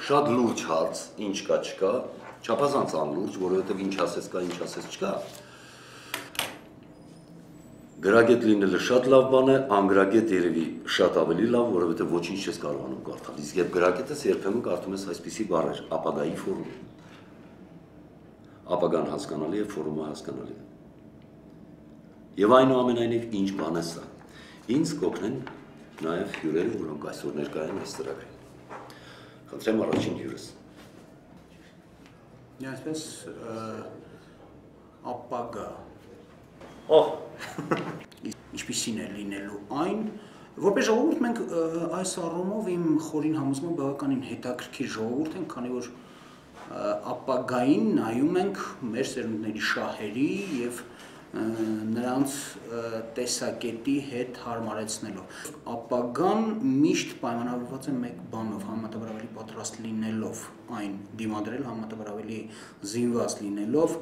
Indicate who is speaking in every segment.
Speaker 1: շատ լուրջ հարց, ինչ կա չկա, չափազանց անլուրջ, որովհետև ինչ ասես կա, ինչ ասես չկա։ Գրագետ լինելը շատ լավ բան է, անգրագետ երևի շատ ավելի լավ, որովհետև ոչինչ չես կարողանում կարդալ։ Իսկ երբ գրագետ ես, երբեմն կարդում ես այսպիսի բառեր, ապագայի ֆորում։ Ապագան հասկանալի է, ֆորումը հասկանալի է։ Եվ այնուամենայնիվ ինչ բան է սա։ Ինձ կօգնեն նաև հյուրերը, որոնք այսօր ներկա են այս ծրագրին։ Խնդրեմ առաջին հյուրս։
Speaker 2: Այսպես ապագա։ Ինչպիսին է լինելու այն, որպես ժողովուրդ մենք այս առումով իմ խորին համոզմամբ բավականին հետաքրքիր ժողովուրդ ենք, քանի որ ապագային նայում ենք մեր սերունդների շահերի և նրանց տեսակետի հետ հարմարեցնելով։ Ապագան միշտ պայմանավորված է մեկ բանով, համեմատաբար ավելի պատրաստ լինելով այն դիմադրել, համեմատաբար ավելի զինված լինելով,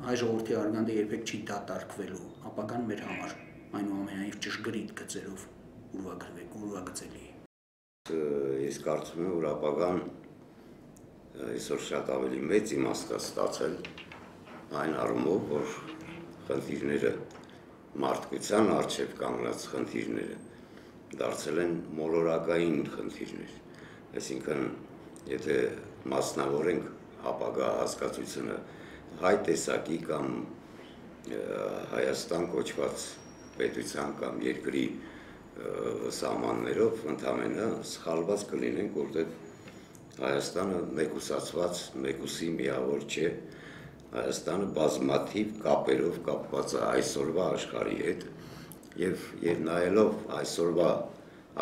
Speaker 2: հայ ժողովրդի արգանդը երբեք չի դատարկվելու, ապագան մեր համար, այնուամենայնիվ ճշգրիտ գծերով ուրվագծելի է։
Speaker 3: Ես կարծում եմ, որ ապագան այսօր շատ ավելի մեծ իմաստ է ստացել այն առումով, որ խնդիրները մարդկության առջև կանգնած խնդիրները դարձել են մոլորակային խնդիրներ։ Այսինքն, եթե մասնավորենք ապագա հասկացությունը հայ տեսակի կամ Հայաստան կոչված պետության կամ երկրի սահմաններով ընդամենը սխալված կլինենք, որտեղ Հայաստանը մեկուսացված, մեկուսի միավոր չէ, Հայաստանը բազմաթիվ կապերով կապված է այսօրվա աշխարհի հետ եւ նայելով այսօրվա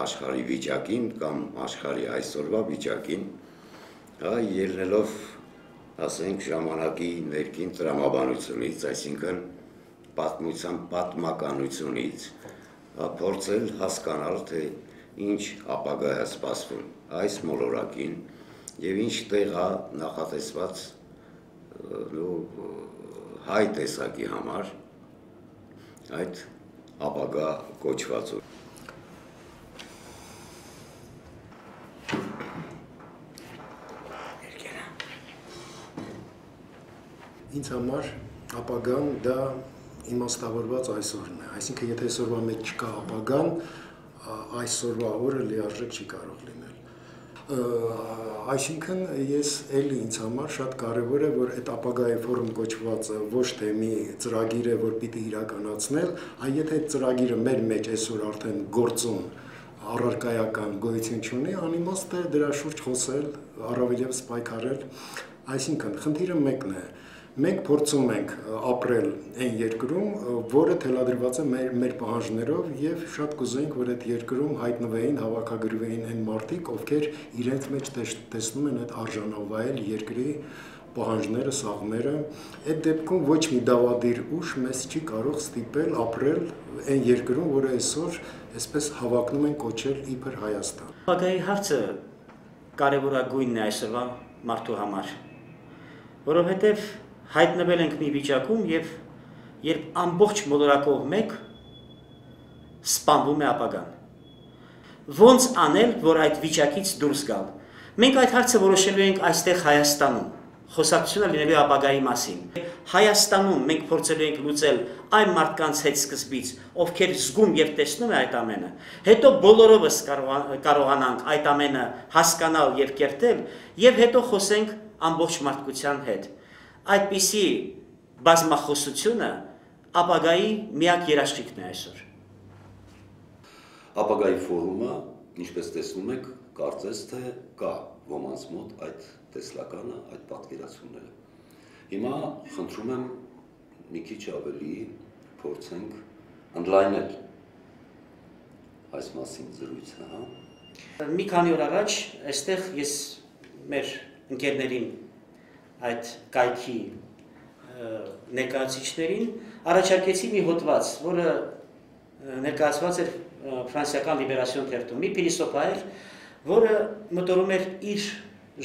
Speaker 3: աշխարհի վիճակին կամ աշխարհի այսօրվա վիճակին, ելնելով ասենք ժամանակի ներքին տրամաբանությունից, այսինքն պատմության պատմականությունից, փորձել հասկանալ, թե ինչ ապագա է սպասվում այս մոլորակին եւ ինչ տեղ է նախատեսված հայ տեսակի համար այդ ապագա կոչվածը։
Speaker 4: Ինձ համար ապագան դա իմաստավորված այսօրն է, այսինքն եթե այսօրվա մեջ չկա ապագան, այսօրվա օրը լիարժեք չի կարող լինել։ Այսինքն ես էլի ինձ համար շատ կարևոր է, որ այդ ապագայի ֆորում կոչվածը ոչ թե մի ծրագիր է, որ պիտի իրականացնել, այլ եթե այդ ծրագիրը մեր մեջ այսօր արդեն գործուն առարկայական գոյություն չունի, անիմաստ է դրա շուրջ խոսել, առավելևս պայքարել, այսինքն խնդիրը մեկն է։ Մենք փորձում ենք ապրել այն երկրում, որը թելադրված է մեր պահանջներով եւ շատ կուզեինք, որ այդ երկրում հայտնվեին, հավաքագրվեին այն մարդիկ, ովքեր իրենց մեջ տեսնում են այդ արժանավայել երկրի պահանջները, սաղմերը։ Այդ դեպքում ոչ մի դավադիր ուժ մեզ չի կարող ստիպել ապրել այն երկրում, որը այսօր այսպես հավակնում են կոչել իբր Հայաստան։
Speaker 5: Ապագայի հարցը կարևորագույնն է այսօրվա մարդու համար, որովհետև հայտնվել ենք մի վիճակում եւ երբ ամբողջ մոլորակով մեկ սպանվում է ապագան։ Ոնց անել, որ այդ վիճակից դուրս գալ։ Մենք այդ հարցը որոշելու ենք այստեղ Հայաստանում, խոսակցությունը լինելու ապագայի մասին։ Հայաստանում մենք փորձելու ենք լուծել այն մարդկանց հետ սկզբից, ովքեր զգում եւ տեսնում են այդ ամենը, հետո բոլորովս կարողանանք այդ ամենը հասկանալ եւ կերտել, եւ հետո խոսենք ամբողջ մարդկության հետ։ Այդպիսի բազմախոսությունը ապագայի միակ երաշխիքն է այսօր։
Speaker 1: Ապագայի ֆորումը, ինչպես տեսնում եք, կարծես թե կա ոմանց մոտ այդ տեսլականը, այդ պատկերացումները։ Հիմա խնդրում եմ մի քիչ ավելի փորձենք ընդլայնել այս մասին զրույցը, հա։
Speaker 5: Մի քանի օր առաջ այստեղ ես մեր ընկերներին այդ կայքի ներկայացուցիչներին առաջարկեցի մի հոդված, որը ներկայացված էր ֆրանսիական լիբերասիոն թերթում, մի փիլիսոփա էր, որը մտորում էր իր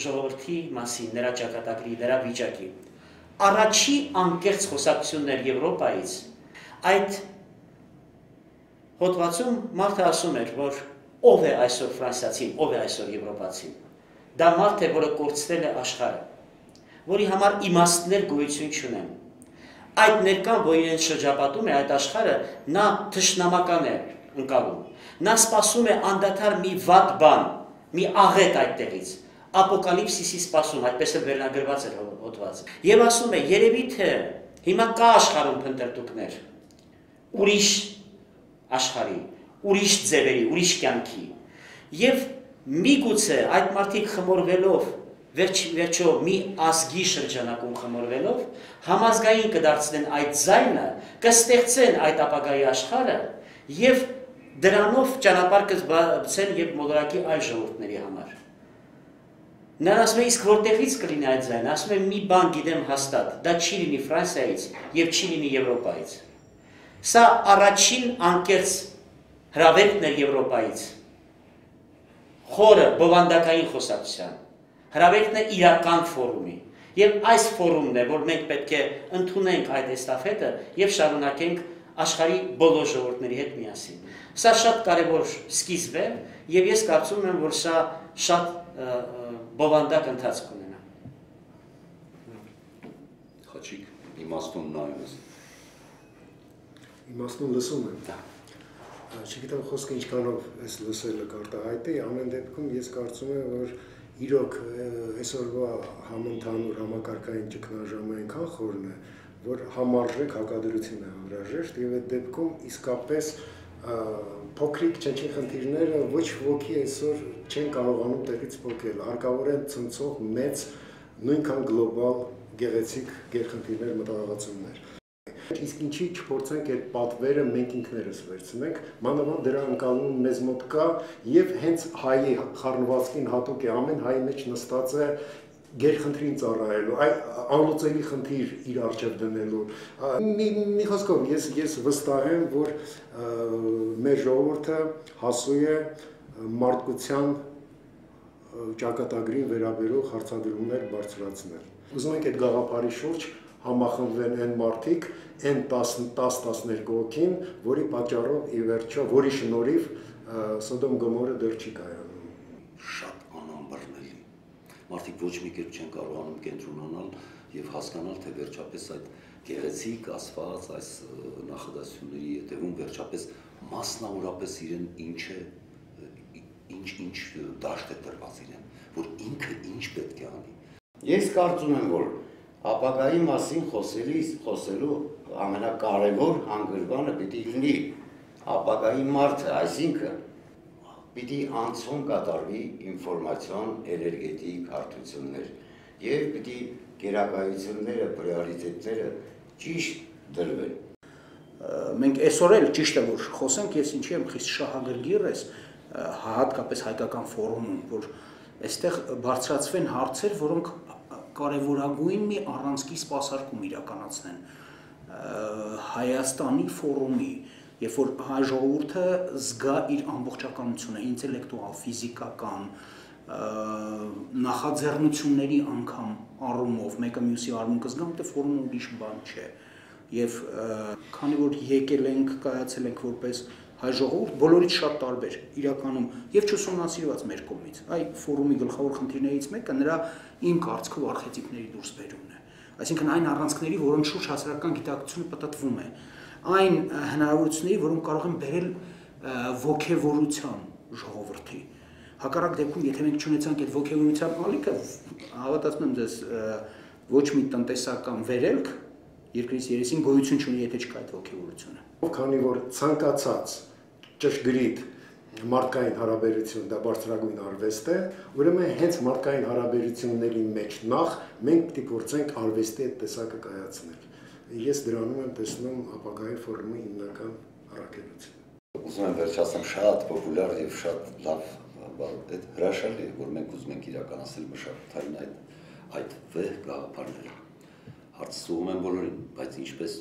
Speaker 5: ժողովրդի մասին, նրա ճակատագրի, նրա վիճակի։ Առաջի անկեղծ խոսակցությունն էր Եվրոպայից, այդ հոդվածում մարդը ասում էր, որ ով է այսօր ֆրանսիացին, ով է այսօր եվրոպացին։ դա մարդ է, որը կորցրել է աշխարհը, որի համար իմաստներ գոյություն չունեն։ Այդ ներկան, որ իրեն շրջապատում է այդ աշխարհը, նա թշնամական է ընկալում։ Նա սպասում է անդադար մի վատ բան, մի աղետ այդտեղից։ Ապոկալիպսիսի սպասում, այդպես է վերնագրված էր հոդվածը։ Եվ ասում է, երևի թե հիմա կա աշխարհում փնտրտուքներ, ուրիշ աշխարհի, ուրիշ ձևերի, ուրիշ կյանքի։ Եվ միգուցե այդ մարդիկ խմորվելով, վերջո մի ազգի շրջանակում խմորվելով, համազգային կդարձնեն այդ ձայնը, կստեղծեն այդ ապագայի աշխարհը եւ դրանով ճանապարհ կբացեն եւ մոլորակի այլ ժողովուրդների համար։ Նրան ասում է, իսկ որտեղից կլինի այդ ձայնը, ասում է մի բան գիտեմ հաստատ, դա չի լինի Ֆրանսիայից եւ չի լինի Եվրոպայից։ Սա առաջին անկեղծ հրավերքն է Եվրոպայից։ Խորը բովանդակային խոսակցության հրավերքն է իրական ֆորումի եւ այս ֆորումն է, որ մենք պետք է ընդունենք այդ էստաֆետը եւ շարունակենք աշխարհի բոլոր ժողովուրդների հետ միասին։ Սա շատ կարեւոր սկիզբ է եւ ես կարծում եմ, որ սա շատ բովանդակ ընթացք ունենա։
Speaker 1: Խաչիկ, իմաստուն նայում ես։
Speaker 4: Իմաստուն լսում եմ։ Չգիտեմ խոսքը ինչքանով ես լսելը կարտահայտի, ամեն դեպքում ես կարծում եմ, որ իրոք այսօրվա համընդհանուր համակարգային ճգնաժամը այնքան խորն է, որ համարժեք հակադրություն է անհրաժեշտ եւ այդ դեպքում իսկապես փոքրիկ չնչին խնդիրները ոչ ոքի այսօր չեն կարողանում տեղից փոխել, հարկավոր են ցնցող մեծ նույնքան գլոբալ գեղեցիկ գերխնդիրներ մտահղացումներ։ Իսկ ինչի չփորձենք այդ պատվերը մենք ինքներս վերցնենք, մանավանդ դրա ընկալումը մեզ մոտ կա եւ հենց հայի խառնվածքին հատուկ է ամեն հայի մեջ նստած է գերխնդրին ծառայելու, անլուծելի խնդիր իր առջև դնելու։ Մի խոսքով ես վստահ եմ, որ մեր ժողովուրդը հասու է մարդկության ճակատագրին վերաբերող հարցադրումներ բարձրացնել։ Ուզում ենք այդ գաղափարի շուրջ համախմբվեն այն մարդիկ, այն 10-12 հոգին, որի պատճառով ի վերջո, որի շնորհիվ Սոդոմ Գոմորը դեռ չի կայանում։
Speaker 1: Շատ անամբռնելի։ Մարդիկ ոչ մի կերպ չեն կարողանում կենտրոնանալ եւ հասկանալ, թե վերջապես այդ գեղեցիկ ասված այս նախադասությունների հետևում վերջապես մասնավորապես իրեն ինչ է, ինչ դաշտ է տրված իրեն, որ ինքը ինչ պետք է անի։
Speaker 3: Ես կարծում եմ, որ ապագայի մասին խոսելու ամենակարևոր հանգրվանը պիտի լինի ապագայի մարդը, այսինքն պիտի անցում կատարվի ինֆորմացիոն էներգետիկ հարթություններ եւ պիտի գերակայությունները, պրիորիտետները ճիշտ դրվեն։
Speaker 2: Մենք այսօր էլ ճիշտ է որ խոսենք, ես ինչի եմ խիստ շահագրգիռ ես, հատկապես հայկական ֆորումում, որ այստեղ բարձրացվեն հարցեր, որոնք կարևորագույն մի առանցքի սպասարկում իրականացնեն Հայաստանի ֆորումի, երբ որ հայ ժողովուրդը զգա իր ամբողջականությունը, ինտելեկտուալ, ֆիզիկական, նախաձեռնությունների անգամ առումով, մեկը մյուսի առումով կզգամ, թե ֆորումը ուրիշ բան չէ։ Եվ քանի որ եկել ենք, կայացել ենք որպես հայ ժողովուրդ, բոլորից շատ տարբեր, իրականում եւ չուսումնասիրված մեր կողմից։ Այ ֆորումի գլխավոր խնդիրներից մեկը նրա իմ կարծիքով արխետիպների դուրսբերումն է։ Այսինքն այն առանցքների, որոնց շուրջ հասարակական գիտակցությունը պտտվում է, այն հնարավորությունների, որոնք կարող են բերել ոգևորության ժողովրդի։ Հակառակ դեպքում, եթե մենք չունեցանք այդ ոգևորության ալիքը, հավատացնում եմ ձեզ, ոչ մի տնտեսական վերելք երկրից երեսին գոյություն չունի, եթե չկա այդ ոգևորությունը։
Speaker 4: Քանի որ ցանկացած ճշգրիտ մարդկային հարաբերություն դա բարձրագույն արվեստ է, ուրեմն հենց մարդկային հարաբերությունների մեջ նախ մենք պիտի փորձենք արվեստի այդ տեսակը կայացնել։ Ես դրանում եմ տեսնում ապագայի ֆորումի հիմնական առաքելությունը։
Speaker 1: Ուզում եմ վերջացնեմ շատ պոպուլյար եւ շատ լավ այդ հրաշալի է, որ մենք ուզում ենք իրականացնել մշակութային այդ վեհ գաղափարները։ Հարցում եմ բոլորին, բայց ինչպես